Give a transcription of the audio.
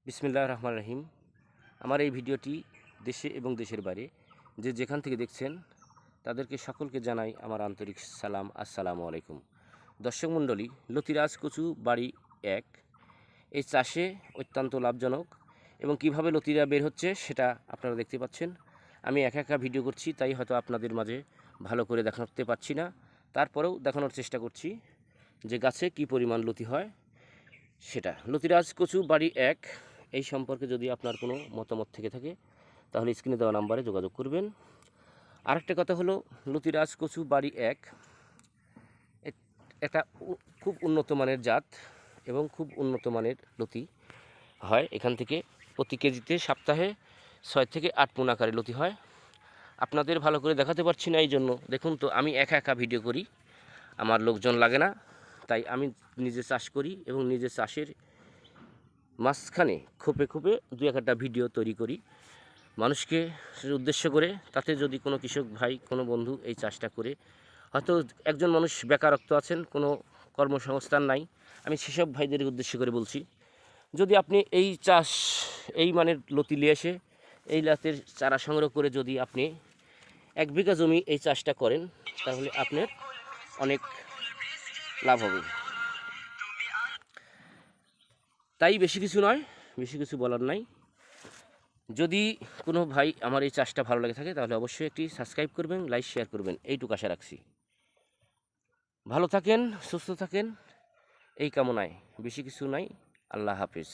বিসমিল্লাহির রহমানির রহিম। আমার এই ভিডিওটি দেশে এবং দেশের বাইরে যে যেখান থেকে দেখছেন তাদেরকে সকলকে জানাই আমার আন্তরিক সালাম, আসসালামু আলাইকুম। দর্শক মণ্ডলী, লতিরাজ কচু বাড়ি ১ এই চাষে অত্যন্ত লাভজনক এবং কিভাবে লতিরা বের হচ্ছে সেটা আপনারা দেখতে পাচ্ছেন। আমি একা একা ভিডিও করছি, তাই হয়তো আপনাদের মাঝে ভালো করে দেখাতে পারছি না, তারপরেও দেখানোর চেষ্টা করছি যে গাছে কি পরিমাণ লতি হয় সেটা। লতিরাজ কচু বাড়ি ১ এই সম্পর্কে যদি আপনার কোনো মতামত থেকে থাকে তাহলে স্ক্রিনে দেওয়া নাম্বারে যোগাযোগ করবেন। আরেকটা কথা হলো, লতিরাজ কচু বাড়ি ১ একটা খুব উন্নত মানের জাত এবং খুব উন্নত মানের লতি হয়। এখান থেকে প্রতি কেজিতে সপ্তাহে ৬ থেকে ৮ মণ আকারে লতি হয়। আপনাদের ভালো করে দেখাতে পারছি না, এই জন্য দেখুন তো আমি একা একা ভিডিও করি, আমার লোকজন লাগে না, তাই আমি নিজে চাষ করি এবং নিজে চাষের মাঝখানে খোপে খোপে দু একটা ভিডিও তৈরি করি মানুষকে উদ্দেশ্য করে। তাতে যদি কোনো কৃষক ভাই, কোনো বন্ধু এই চাষটা করে, হয়তো একজন মানুষ বেকারত্ব আছেন, কোনো কর্মসংস্থান নাই, আমি সেসব ভাইদের উদ্দেশ্য করে বলছি, যদি আপনি এই চাষ, এই মানের লতি নিয়ে এসে এই লাতের চারা সংগ্রহ করে যদি আপনি ১ বিঘা জমি এই চাষটা করেন তাহলে আপনার অনেক লাভ হবে। তাই বেশি কিছু নয়, বেশি কিছু বলার নাই। যদি কোনো ভাই আমার এই চাষটা ভালো লাগে থাকে তাহলে অবশ্যই একটি সাবস্ক্রাইব করবেন, লাইক শেয়ার করবেন, এইটুকু আশা রাখছি। ভালো থাকেন, সুস্থ থাকেন এই কামনায়, বেশি কিছু নাই। আল্লাহ হাফেজ।